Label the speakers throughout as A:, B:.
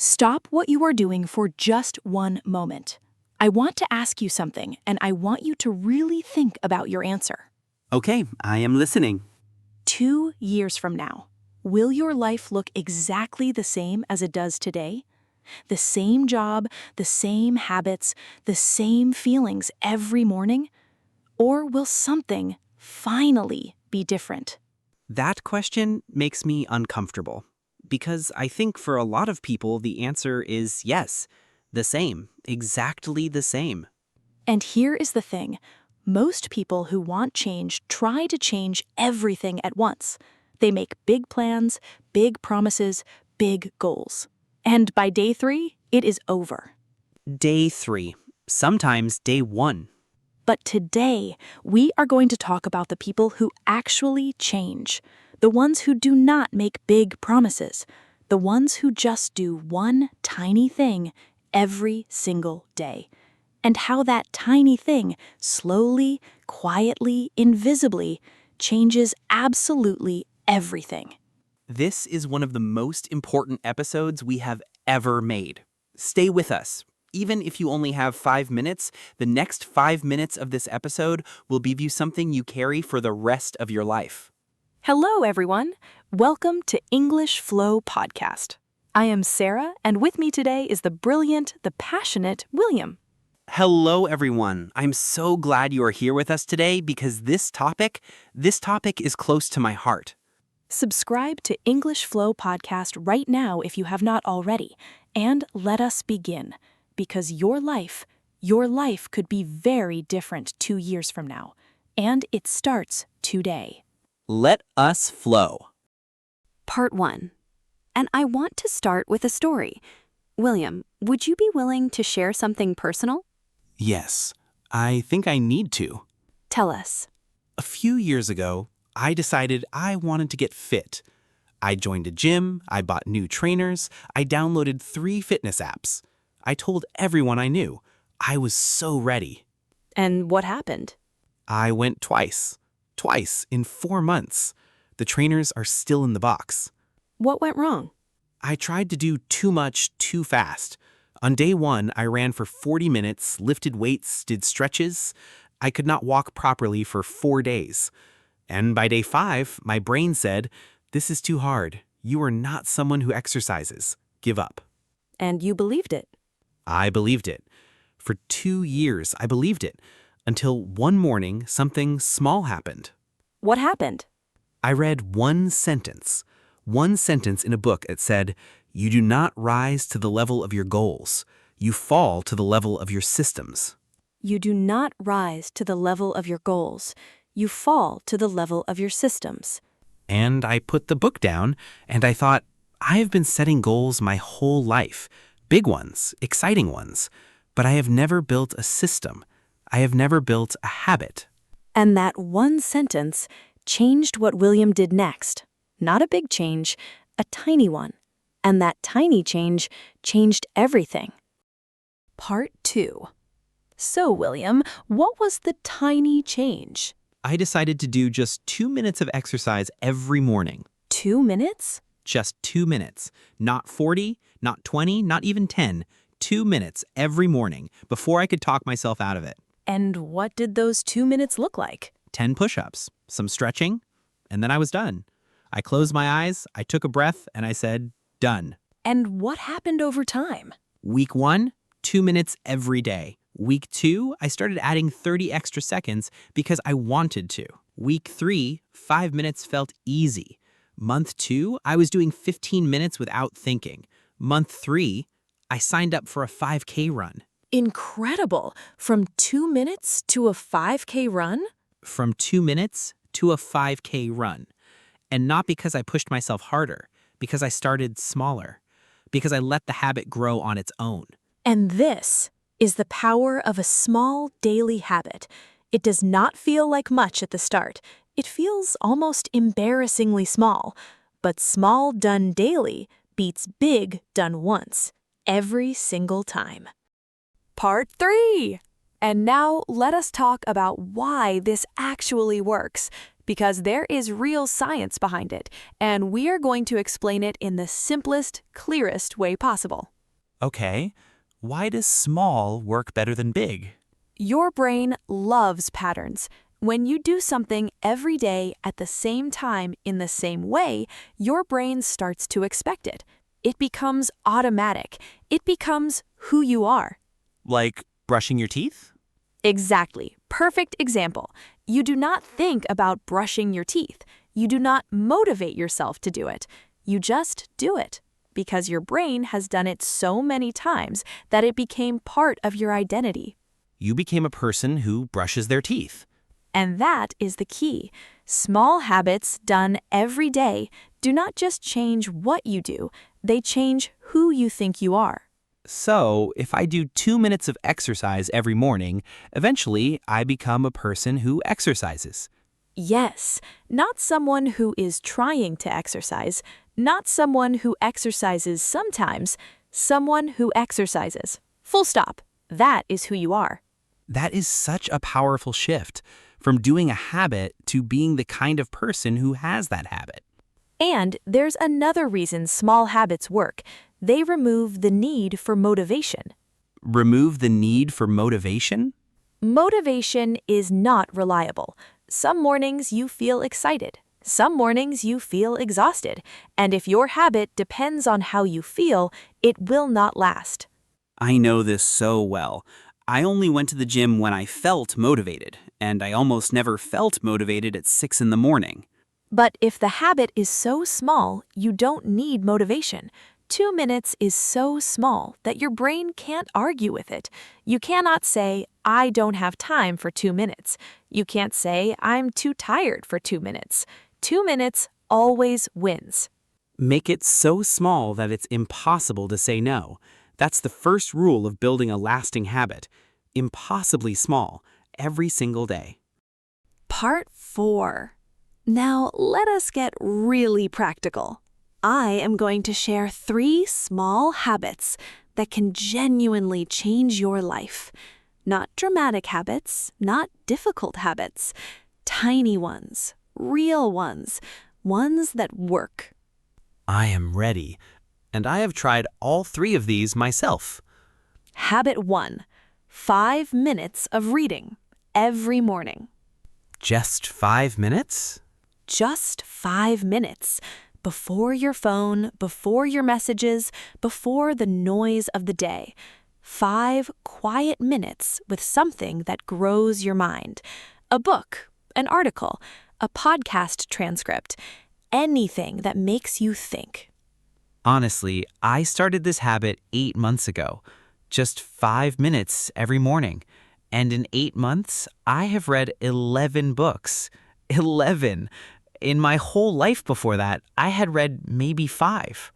A: Stop what you are doing for just one moment. I want to ask you something, and I want you to really think about your answer.
B: Okay, I am listening.
A: 2 years from now, will your life look exactly the same as it does today? The same job, the same habits, the same feelings every morning? Or will something finally be different?
B: That question makes me uncomfortable because I think for a lot of people the answer is yes, the same, exactly the same.
A: And here is the thing. Most people who want change try to change everything at once. They make big plans, big promises, big goals. And by day 3, it is over.
B: Day 3, sometimes day 1.
A: But today, we are going to talk about the people who actually change. The ones who do not make big promises. The ones who just do one tiny thing every single day. And how that tiny thing slowly, quietly, invisibly changes absolutely everything.
B: This is one of the most important episodes we have ever made. Stay with us. Even if you only have 5 minutes, the next 5 minutes of this episode will give you something you carry for the rest of your life.
A: Hello, everyone. Welcome to English Flow Podcast. I am Sarah, and with me today is the brilliant, the passionate William.
B: Hello, everyone. I'm so glad you are here with us today because this topic is close to my heart.
A: Subscribe to English Flow Podcast right now if you have not already, and let us begin. Because your life could be very different 2 years from now. And it starts today.
B: Let us flow.
C: Part 1. And I want to start with a story. William, would you be willing to share something personal?
B: Yes, I think I need to.
C: Tell us.
B: A few years ago, I decided I wanted to get fit. I joined a gym, I bought new trainers, I downloaded 3 fitness apps. I told everyone I knew. I was so ready.
C: And what happened?
B: I went twice in 4 months. The trainers are still in the box.
C: What went wrong?
B: I tried to do too much too fast. On day 1, I ran for 40 minutes, lifted weights, did stretches. I could not walk properly for 4 days. And by day 5, my brain said, "This is too hard. You are not someone who exercises. Give up."
C: And you believed it.
B: I believed it. For 2 years, I believed it, until one morning something small happened.
C: What happened?
B: I read one sentence in a book that said, "You do not rise to the level of your goals. You fall to the level of your systems."
C: You do not rise to the level of your goals. You fall to the level of your systems.
B: And I put the book down, and I thought, I have been setting goals my whole life. Big ones, exciting ones. But I have never built a system. I have never built a habit.
C: And that one sentence changed what William did next. Not a big change, a tiny one. And that tiny change changed everything.
A: Part 2. So, William, what was the tiny change?
B: I decided to do just 2 minutes of exercise every morning.
A: 2 minutes?
B: Just 2 minutes. Not 40, not 20, not even 10. 2 minutes every morning before I could talk myself out of it.
A: And what did those 2 minutes look like?
B: 10 push-ups, some stretching, and then I was done. I closed my eyes, I took a breath, and I said, done.
A: And what happened over time?
B: Week 1, 2 minutes every day. Week 2, I started adding 30 extra seconds because I wanted to. Week 3, 5 minutes felt easy. Month 2, I was doing 15 minutes without thinking. Month 3, I signed up for a 5K run.
A: Incredible! From 2 minutes to a 5K run?
B: From 2 minutes to a 5K run. And not because I pushed myself harder, because I started smaller, because I let the habit grow on its own.
A: And this is the power of a small daily habit. It does not feel like much at the start. It feels almost embarrassingly small. But small done daily beats big done once, every single time. Part 3. And now let us talk about why this actually works.
C: because there is real science behind it, and we are going to explain it in the simplest, clearest way possible.
B: Okay, why does small work better than big?
C: Your brain loves patterns. When you do something every day at the same time in the same way, your brain starts to expect it. It becomes automatic. It becomes who you are.
B: Like brushing your teeth?
C: Exactly. Perfect example. You do not think about brushing your teeth. You do not motivate yourself to do it. You just do it because your brain has done it so many times that it became part of your identity.
B: You became a person who brushes their teeth.
C: And that is the key. Small habits done every day do not just change what you do, they change who you think you are.
B: So, if I do 2 minutes of exercise every morning, eventually I become a person who exercises.
C: Yes, not someone who is trying to exercise, not someone who exercises sometimes, someone who exercises. Full stop. That is who you are.
B: That is such a powerful shift from doing a habit to being the kind of person who has that habit.
C: And there's another reason small habits work. They remove the need for motivation.
B: Remove the need for motivation?
C: Motivation is not reliable. Some mornings you feel excited. Some mornings you feel exhausted. And if your habit depends on how you feel, it will not last.
B: I know this so well. I only went to the gym when I felt motivated, and I almost never felt motivated at 6 in the morning.
C: But if the habit is so small, you don't need motivation. 2 minutes is so small that your brain can't argue with it. You cannot say, I don't have time for 2 minutes. You can't say, I'm too tired for 2 minutes. 2 minutes always wins.
B: Make it so small that it's impossible to say no. That's the first rule of building a lasting habit. Impossibly small, every single day.
C: Part 4. Now let us get really practical. I am going to share 3 small habits that can genuinely change your life. Not dramatic habits, not difficult habits. Tiny ones, real ones, ones that work.
B: I am ready, and I have tried all 3 of these myself.
C: Habit 1. 5 minutes of reading every morning.
B: Just 5 minutes?
C: Just 5 minutes. Before your phone, before your messages, before the noise of the day. 5 quiet minutes with something that grows your mind. A book, an article, a podcast transcript, anything that makes you think.
B: Honestly, I started this habit 8 months ago. Just 5 minutes every morning. And in 8 months, I have read 11 books. 11! In my whole life before that, I had read maybe 5.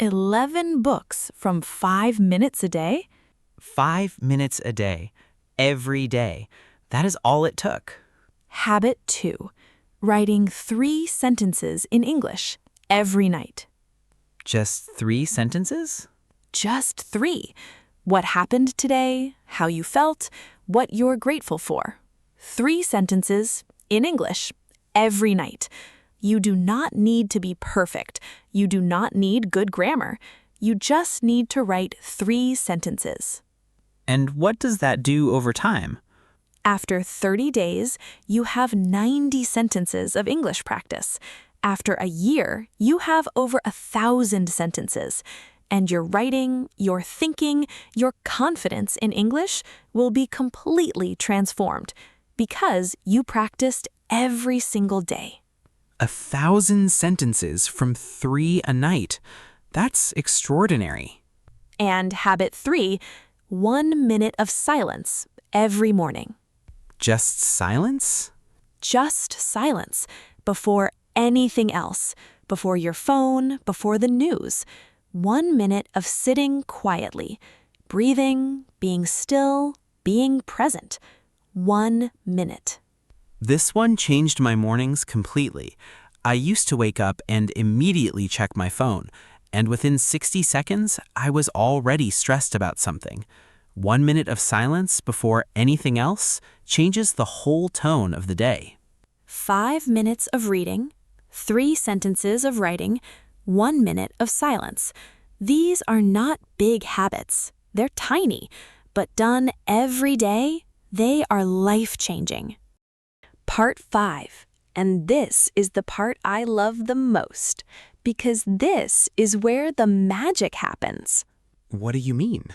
A: 11 books from 5 minutes a day?
B: 5 minutes a day. Every day. That is all it took.
A: Habit 2. Writing 3 sentences in English every night.
B: Just 3 sentences?
A: Just 3. What happened today, how you felt, what you're grateful for. 3 sentences in English every night. You do not need to be perfect. You do not need good grammar. You just need to write 3 sentences.
B: And what does that do over time?
A: After 30 days, you have 90 sentences of English practice. After a year, you have over 1,000 sentences. And your writing, your thinking, your confidence in English will be completely transformed because you practiced every single day.
B: 1,000 sentences from 3 a night. That's extraordinary.
A: And habit 3, 1 minute of silence every morning.
B: Just silence?
A: Just silence before anything else, before your phone, before the news. 1 minute of sitting quietly, breathing, being still, being present. 1 minute.
B: This one changed my mornings completely. I used to wake up and immediately check my phone, and within 60 seconds, I was already stressed about something. 1 minute of silence before anything else changes the whole tone of the day.
C: 5 minutes of reading, 3 sentences of writing, 1 minute of silence. These are not big habits. They're tiny, but done every day, they are life-changing. Part 5, and this is the part I love the most, because this is where the magic happens.
B: What do you mean?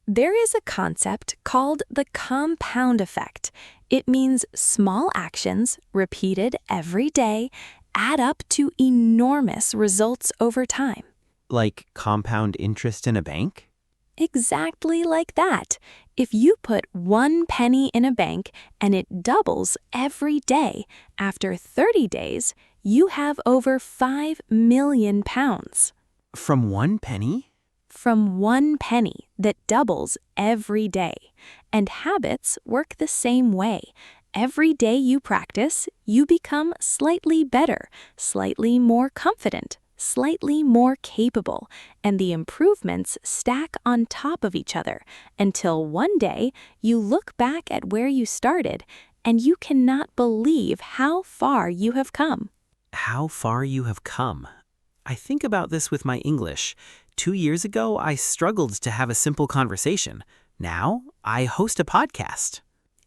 C: There is a concept called the compound effect. It means small actions repeated every day add up to enormous results over time.
B: Like compound interest in a bank?
C: Exactly like that. If you put 1 penny in a bank and it doubles every day, after 30 days, you have over 5 million pounds.
B: From 1 penny?
C: From 1 penny that doubles every day. And habits work the same way. Every day you practice, you become slightly better, slightly more confident, slightly more capable, and the improvements stack on top of each other until one day you look back at where you started and you cannot believe how far you have come.
B: How far you have come. I think about this with my English. 2 years ago, I struggled to have a simple conversation. Now, I host a podcast.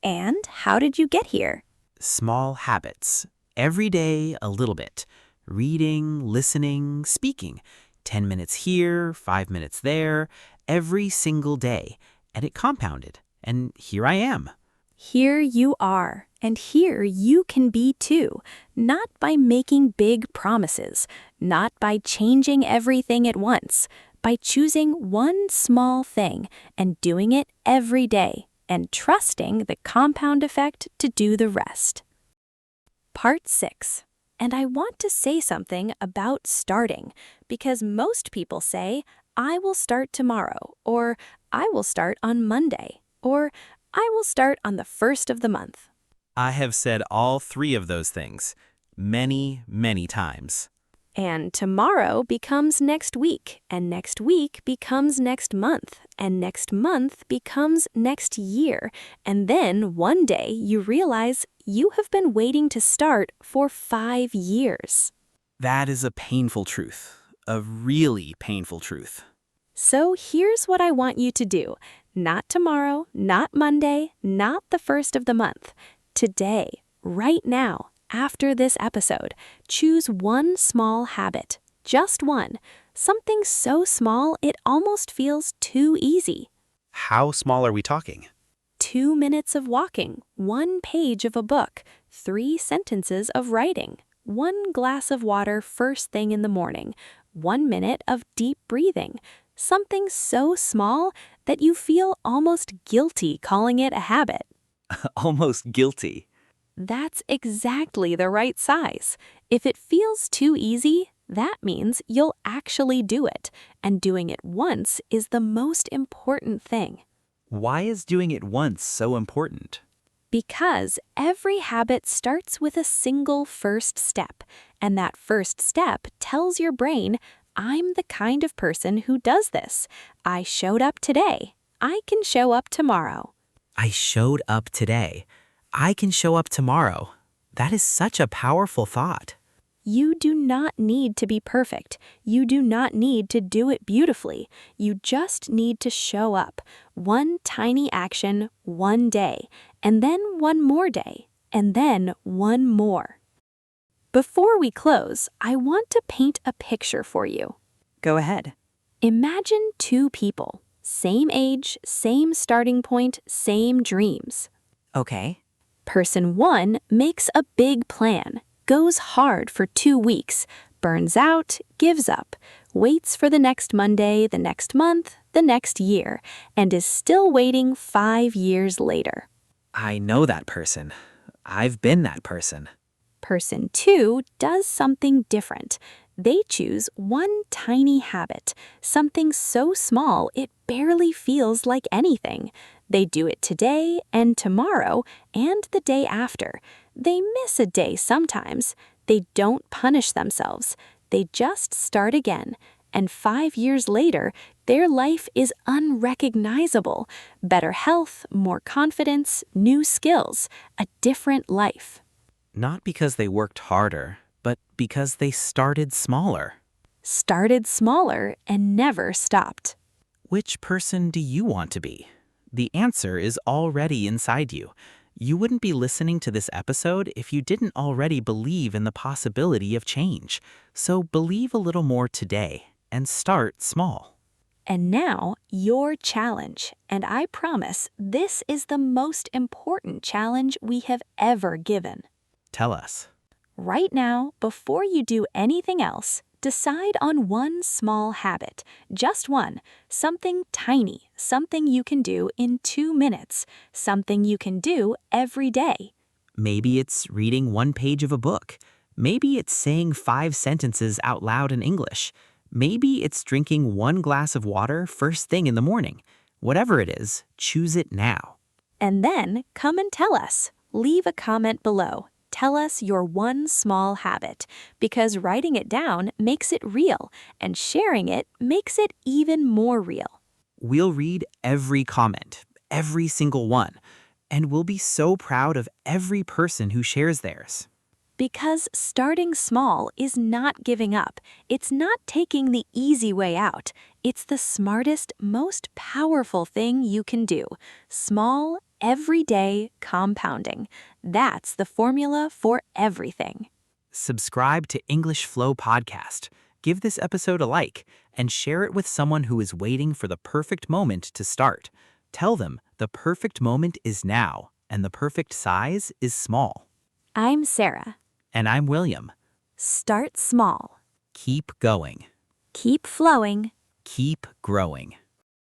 C: And how did you get here?
B: Small habits. Every day, a little bit. Reading, listening, speaking. 10 minutes here, 5 minutes there, every single day. And it compounded. And here I am.
C: Here you are, and here you can be too, not by making big promises, not by changing everything at once, by choosing one small thing and doing it every day, and trusting the compound effect to do the rest. Part 6. And I want to say something about starting, because most people say, I will start tomorrow, or I will start on Monday, or I will start on the 1st of the month.
B: I have said all 3 of those things many, many times.
C: And tomorrow becomes next week, and next week becomes next month, and next month becomes next year, and then one day you realize you have been waiting to start for 5 years.
B: That is a painful truth, a really painful truth.
C: So here's what I want you to do. Not tomorrow, not Monday, not the 1st of the month. Today, right now, after this episode, choose one small habit, just one, something so small it almost feels too easy.
B: How small are we talking?
C: 2 minutes of walking, 1 page of a book, 3 sentences of writing, 1 glass of water first thing in the morning, 1 minute of deep breathing, something so small that you feel almost guilty calling it a habit.
B: Almost guilty.
C: That's exactly the right size. If it feels too easy, that means you'll actually do it, and doing it once is the most important thing.
B: Why is doing it once so important?
C: Because every habit starts with a single first step, and that first step tells your brain, I'm the kind of person who does this. I showed up today. I can show up tomorrow.
B: I showed up today. I can show up tomorrow. That is such a powerful thought.
C: You do not need to be perfect. You do not need to do it beautifully. You just need to show up. One tiny action, one day, and then one more day, and then one more. Before we close, I want to paint a picture for you.
A: Go ahead.
C: Imagine 2 people, same age, same starting point, same dreams.
A: Okay.
C: Person 1 makes a big plan, goes hard for 2 weeks, burns out, gives up, waits for the next Monday, the next month, the next year, and is still waiting 5 years later.
B: I know that person. I've been that person.
C: Person 2 does something different. They choose one tiny habit, something so small it barely feels like anything. They do it today and tomorrow and the day after. They miss a day sometimes. They don't punish themselves. They just start again. And 5 years later, their life is unrecognizable. Better health, more confidence, new skills, a different life.
B: Not because they worked harder, but because they started smaller.
A: Started smaller and never stopped.
B: Which person do you want to be? The answer is already inside you. You wouldn't be listening to this episode if you didn't already believe in the possibility of change. So believe a little more today and start small.
A: And now, your challenge. And I promise this is the most important challenge we have ever given.
B: Tell us.
A: Right now, before you do anything else, decide on one small habit, just one, something tiny, something you can do in 2 minutes, something you can do every day.
B: Maybe it's reading one page of a book. Maybe it's saying 5 sentences out loud in English. Maybe it's drinking 1 glass of water first thing in the morning. Whatever it is, choose it now.
A: And then come and tell us. Leave a comment below. Tell us your one small habit, because writing it down makes it real, and sharing it makes it even more real.
B: We'll read every comment, every single one, and we'll be so proud of every person who shares theirs.
A: Because starting small is not giving up. It's not taking the easy way out. It's the smartest, most powerful thing you can do. Small, everyday compounding. That's the formula for everything.
B: Subscribe to English Flow Podcast. Give this episode a like and share it with someone who is waiting for the perfect moment to start. Tell them the perfect moment is now and the perfect size is small.
A: I'm Sarah.
B: And I'm William.
A: Start small.
B: Keep going.
A: Keep flowing.
B: Keep growing.